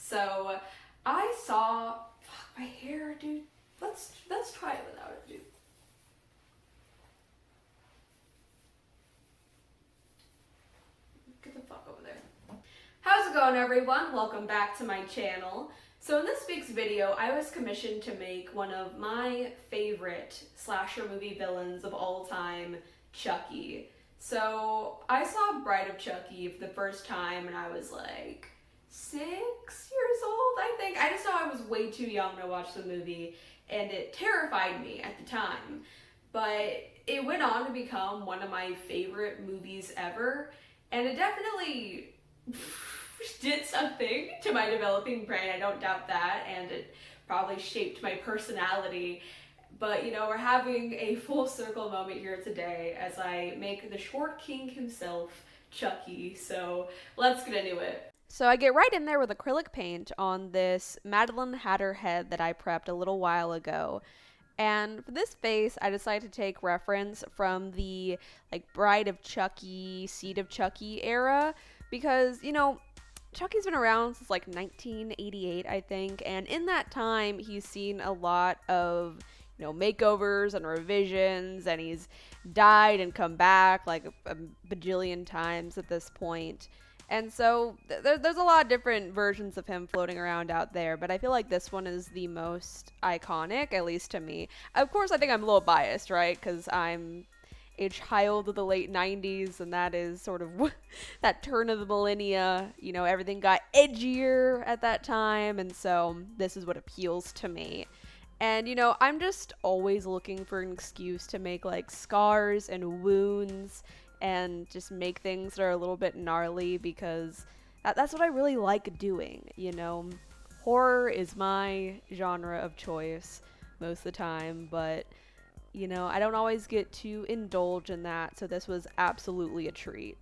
So I saw, fuck, my hair, dude. Let's try it without it, dude. Get the fuck over there. How's it going, everyone? Welcome back to my channel. So in this week's video, I was commissioned to make one of my favorite slasher movie villains of all time, Chucky. So I saw Bride of Chucky for the first time and I was like 6 years old, I think. I just know I was way too young to watch the movie and it terrified me at the time. But it went on to become one of my favorite movies ever, and it definitely did something to my developing brain, I don't doubt that, and it probably shaped my personality. But, you know, we're having a full circle moment here today as I make the short king himself, Chucky, so let's get into it. So I get right in there with acrylic paint on this Madeline Hatter head that I prepped a little while ago. And for this face, I decided to take reference from the, like, Bride of Chucky, Seed of Chucky era, because, you know, Chucky's been around since like 1988, I think, and in that time, he's seen a lot of, you know, makeovers and revisions, and he's died and come back like a bajillion times at this point. And so there's a lot of different versions of him floating around out there, but I feel like this one is the most iconic, at least to me. Of course, I think I'm a little biased, right? Because I'm a child of the late 90s, and that is sort of that turn of the millennia. You know, everything got edgier at that time, and so this is what appeals to me. And, you know, I'm just always looking for an excuse to make, like, scars and wounds and just make things that are a little bit gnarly, because that's what I really like doing, you know. Horror is my genre of choice most of the time, but, you know, I don't always get to indulge in that, so this was absolutely a treat.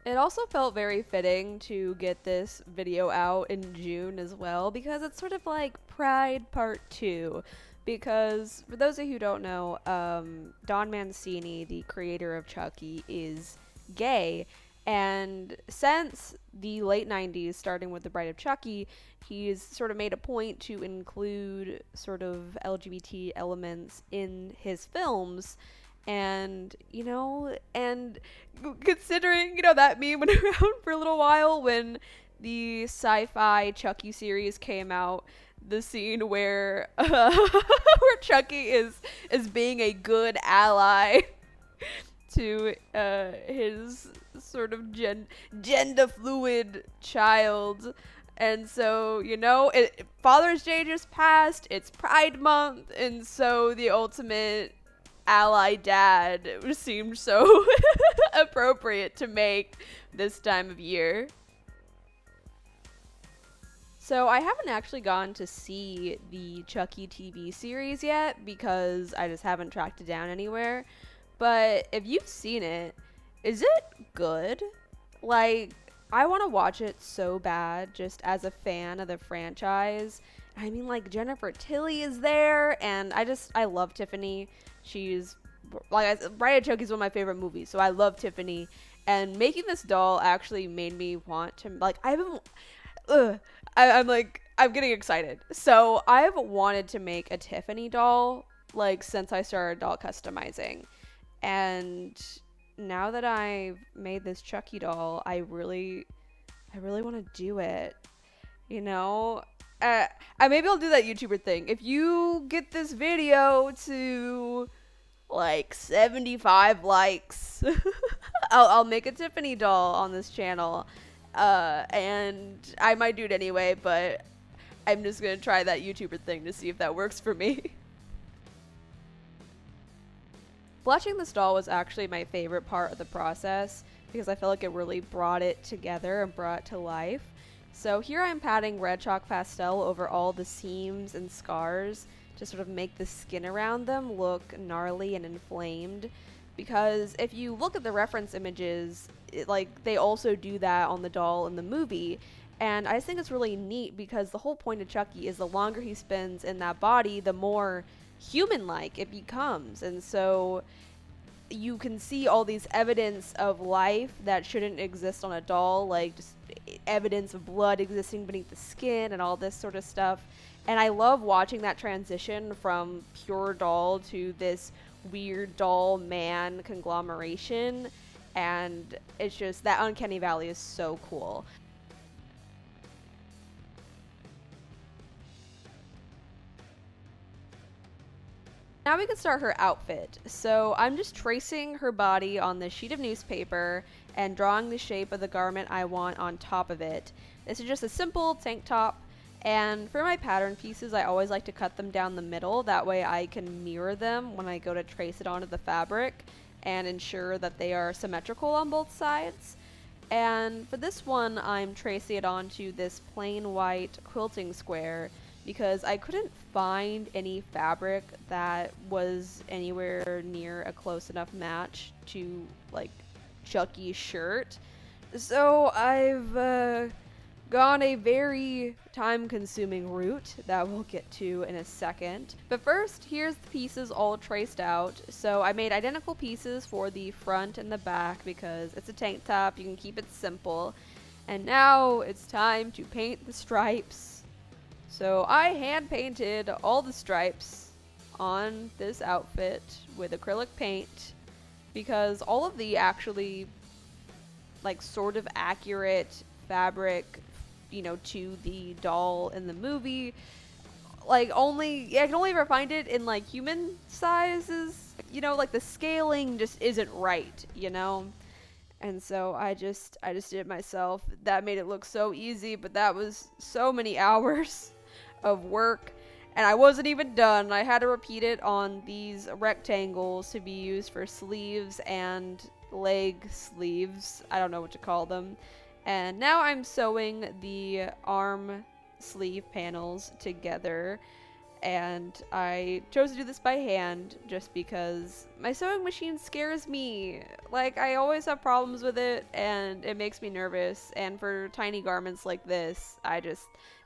It also felt very fitting to get this video out in June as well, because it's sort of like Pride Part 2. Because, for those of you who don't know, Don Mancini, the creator of Chucky, is gay. And since the late 90s, starting with The Bride of Chucky, he's sort of made a point to include sort of LGBT elements in his films. And, you know, and considering, you know, that meme went around for a little while when the sci-fi Chucky series came out, the scene where where Chucky is being a good ally to his sort of gender fluid child. And so, you know, Father's Day just passed, it's Pride Month, and so the ultimate ally dad seemed so appropriate to make this time of year. So I haven't actually gone to see the Chucky TV series yet because I just haven't tracked it down anywhere. But if you've seen it, is it good? Like, I want to watch it so bad just as a fan of the franchise. I mean, like, Jennifer Tilly is there, and I love Tiffany. She's, like, Bride of Chucky is one of my favorite movies, so I love Tiffany. And making this doll actually made me want to, like, I'm getting excited. So I've wanted to make a Tiffany doll, like, since I started doll customizing. And now that I've made this Chucky doll, I really want to do it. You know? Maybe I'll do that YouTuber thing. If you get this video to, like, 75 likes, I'll make a Tiffany doll on this channel. And I might do it anyway, but I'm just gonna try that YouTuber thing to see if that works for me. Bletching this doll was actually my favorite part of the process because I felt like it really brought it together and brought it to life. So here I'm patting red chalk pastel over all the seams and scars to sort of make the skin around them look gnarly and inflamed. Because if you look at the reference images, they also do that on the doll in the movie. And I just think it's really neat because the whole point of Chucky is the longer he spends in that body, the more human-like it becomes. And so you can see all these evidence of life that shouldn't exist on a doll, like just evidence of blood existing beneath the skin and all this sort of stuff. And I love watching that transition from pure doll to this weird doll man conglomeration. And it's just, that uncanny valley is so cool. Now we can start her outfit. So I'm just tracing her body on this sheet of newspaper and drawing the shape of the garment I want on top of it. This is just a simple tank top, and for my pattern pieces I always like to cut them down the middle, that way I can mirror them when I go to trace it onto the fabric and ensure that they are symmetrical on both sides. And for this one I'm tracing it onto this plain white quilting square because I couldn't find any fabric that was anywhere near a close enough match to like Chucky's shirt. So I've gone a very time-consuming route that we'll get to in a second. But first, here's the pieces all traced out. So I made identical pieces for the front and the back because it's a tank top, you can keep it simple. And now it's time to paint the stripes. So I hand painted all the stripes on this outfit with acrylic paint because all of the actually like sort of accurate fabric, you know, to the doll in the movie, like I can only ever find it in like human sizes, you know, like the scaling just isn't right, you know. And so I just did it myself. That made it look so easy, but that was so many hours of work, and I wasn't even done. I had to repeat it on these rectangles to be used for sleeves and leg sleeves. I don't know what to call them. And now I'm sewing the arm sleeve panels together, and I chose to do this by hand just because my sewing machine scares me. Like, I always have problems with it and it makes me nervous, and for tiny garments like this,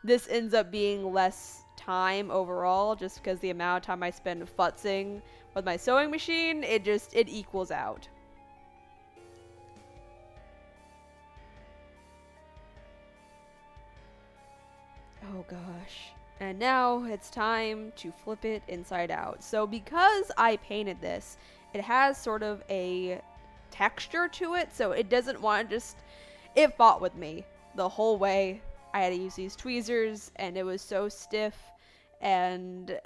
this ends up being less time overall just because the amount of time I spend futzing with my sewing machine, it equals out. Oh gosh. And now it's time to flip it inside out. So because I painted this, it has sort of a texture to it, so it doesn't want to it fought with me the whole way. I had to use these tweezers and it was so stiff, and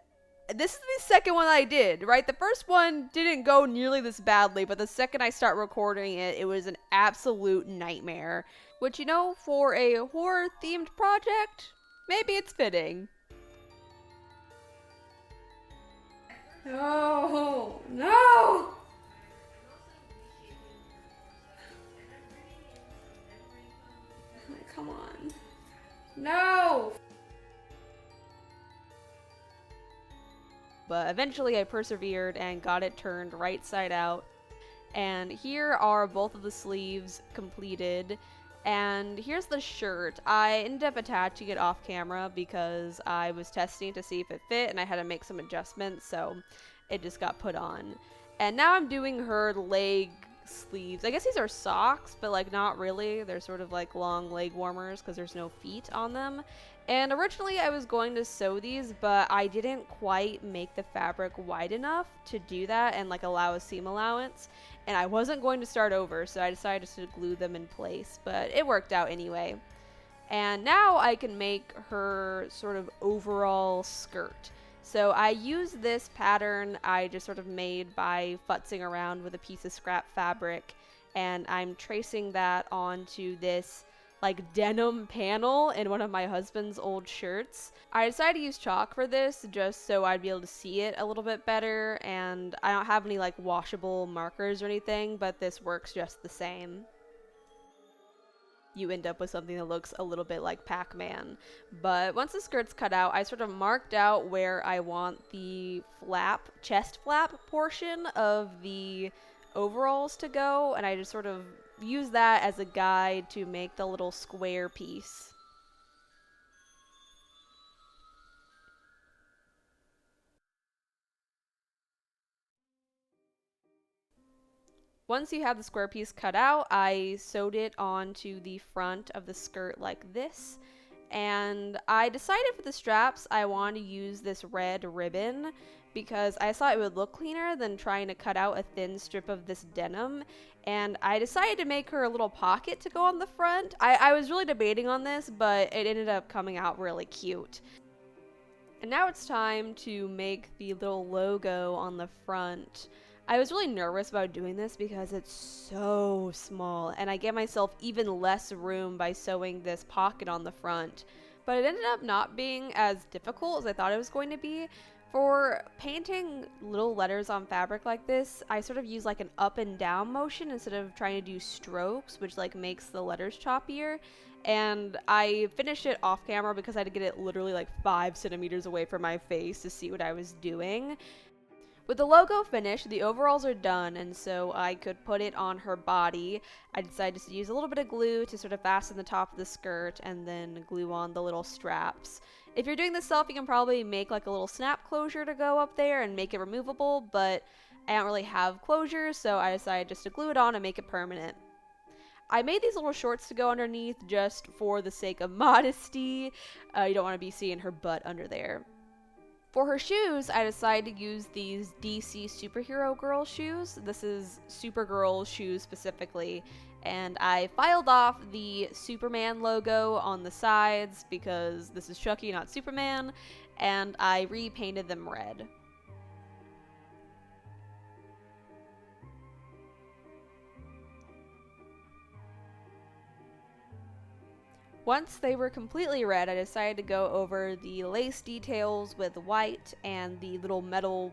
this is the second one I did, right? The first one didn't go nearly this badly, but the second I start recording it, it was an absolute nightmare. Which, you know, for a horror themed project, maybe it's fitting. No, no! Come on. No! But eventually I persevered and got it turned right side out. And here are both of the sleeves completed. And here's the shirt. I ended up attaching it off camera because I was testing to see if it fit and I had to make some adjustments, so it just got put on. And now I'm doing her leg sleeves. I guess these are socks, but like not really. They're sort of like long leg warmers because there's no feet on them. And originally I was going to sew these, but I didn't quite make the fabric wide enough to do that and like allow a seam allowance. And I wasn't going to start over, so I decided to glue them in place, but it worked out anyway. And now I can make her sort of overall skirt. So I use this pattern I just sort of made by futzing around with a piece of scrap fabric, and I'm tracing that onto this like denim panel in one of my husband's old shirts. I decided to use chalk for this just so I'd be able to see it a little bit better, and I don't have any like washable markers or anything, but this works just the same. You end up with something that looks a little bit like Pac-Man. But once the skirt's cut out, I sort of marked out where I want the chest flap portion of the overalls to go, and I just sort of use that as a guide to make the little square piece. Once you have the square piece cut out, I sewed it onto the front of the skirt like this. And I decided for the straps I wanted to use this red ribbon because I thought it would look cleaner than trying to cut out a thin strip of this denim. And I decided to make her a little pocket to go on the front. I was really debating on this, but it ended up coming out really cute. And now it's time to make the little logo on the front. I was really nervous about doing this because it's so small, and I gave myself even less room by sewing this pocket on the front. But it ended up not being as difficult as I thought it was going to be. For painting little letters on fabric like this, I sort of use like an up and down motion instead of trying to do strokes, which like makes the letters choppier. And I finished it off camera because I had to get it literally like 5 centimeters away from my face to see what I was doing. With the logo finished, the overalls are done, and so I could put it on her body. I decided to use a little bit of glue to sort of fasten the top of the skirt and then glue on the little straps. If you're doing this self, you can probably make like a little snap closure to go up there and make it removable, but I don't really have closures, so I decided just to glue it on and make it permanent. I made these little shorts to go underneath just for the sake of modesty. You don't want to be seeing her butt under there. For her shoes, I decided to use these DC Superhero Girl shoes. This is Supergirl shoes specifically. And I filed off the Superman logo on the sides because this is Chucky, not Superman. And I repainted them red. Once they were completely red, I decided to go over the lace details with white and the little metal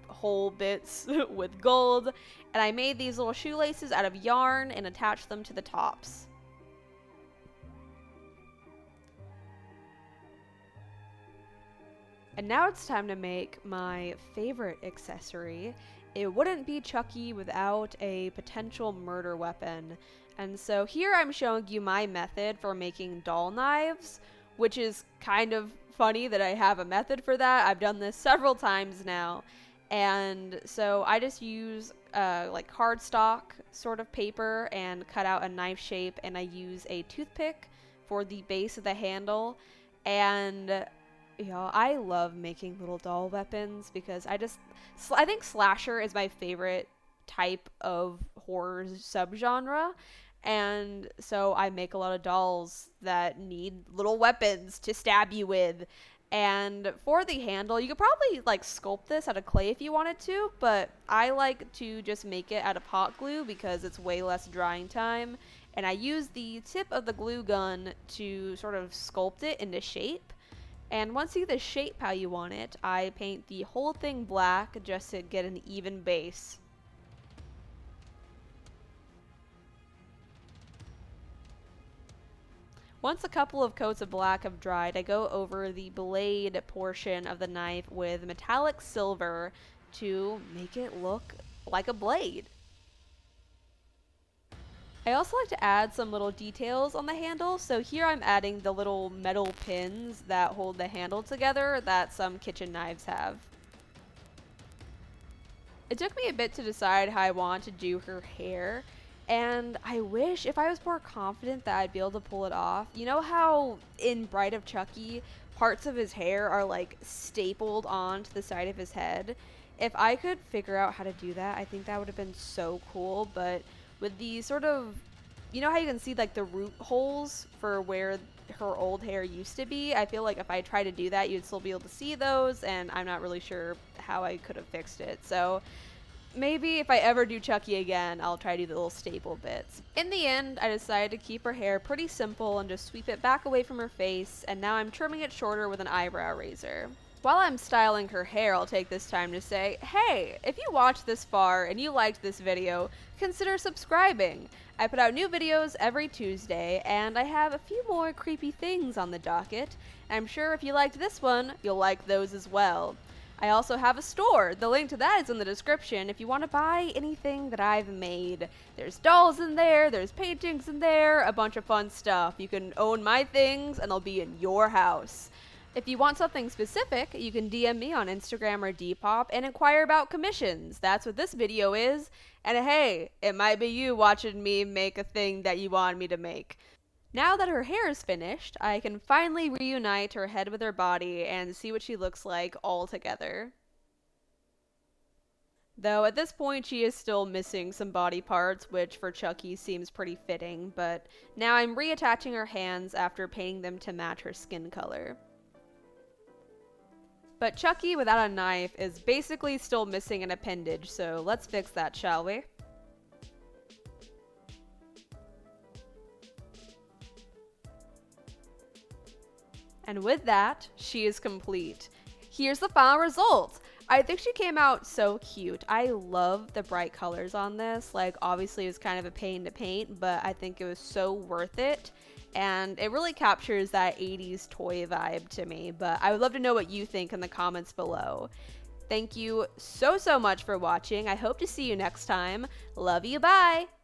hole bits with gold, and I made these little shoelaces out of yarn and attached them to the tops. And now it's time to make my favorite accessory. It wouldn't be Chucky without a potential murder weapon. And so here I'm showing you my method for making doll knives, which is kind of funny that I have a method for that. I've done this several times now. And so I just use like cardstock sort of paper and cut out a knife shape, and I use a toothpick for the base of the handle. And you know, I love making little doll weapons because I think slasher is my favorite type of horror subgenre. And so I make a lot of dolls that need little weapons to stab you with. And for the handle, you could probably like sculpt this out of clay if you wanted to, but I like to just make it out of hot glue because it's way less drying time. And I use the tip of the glue gun to sort of sculpt it into shape. And once you get the shape how you want it, I paint the whole thing black just to get an even base. Once a couple of coats of black have dried, I go over the blade portion of the knife with metallic silver to make it look like a blade. I also like to add some little details on the handle, so here I'm adding the little metal pins that hold the handle together that some kitchen knives have. It took me a bit to decide how I want to do her hair, and I wish if I was more confident that I'd be able to pull it off. You know how in Bride of Chucky, parts of his hair are like stapled onto the side of his head? If I could figure out how to do that, I think that would have been so cool, but with the sort of, you know how you can see like the root holes for where her old hair used to be? I feel like if I try to do that, you'd still be able to see those, and I'm not really sure how I could have fixed it. So maybe if I ever do Chucky again, I'll try to do the little staple bits. In the end, I decided to keep her hair pretty simple and just sweep it back away from her face, and now I'm trimming it shorter with an eyebrow razor. While I'm styling her hair, I'll take this time to say, hey, if you watched this far and you liked this video, consider subscribing. I put out new videos every Tuesday, and I have a few more creepy things on the docket. I'm sure if you liked this one, you'll like those as well. I also have a store. The link to that is in the description if you want to buy anything that I've made. There's dolls in there, there's paintings in there, a bunch of fun stuff. You can own my things, and they'll be in your house. If you want something specific, you can DM me on Instagram or Depop and inquire about commissions. That's what this video is. And hey, it might be you watching me make a thing that you wanted me to make. Now that her hair is finished, I can finally reunite her head with her body and see what she looks like all together. Though at this point she is still missing some body parts, which for Chucky seems pretty fitting, but now I'm reattaching her hands after painting them to match her skin color. But Chucky without a knife is basically still missing an appendage, so let's fix that, shall we? And with that, she is complete. Here's the final result! I think she came out so cute. I love the bright colors on this. Like, obviously it was kind of a pain to paint, but I think it was so worth it. And it really captures that 80s toy vibe to me. But I would love to know what you think in the comments below. Thank you so much for watching. I hope to see you next time. Love you, bye!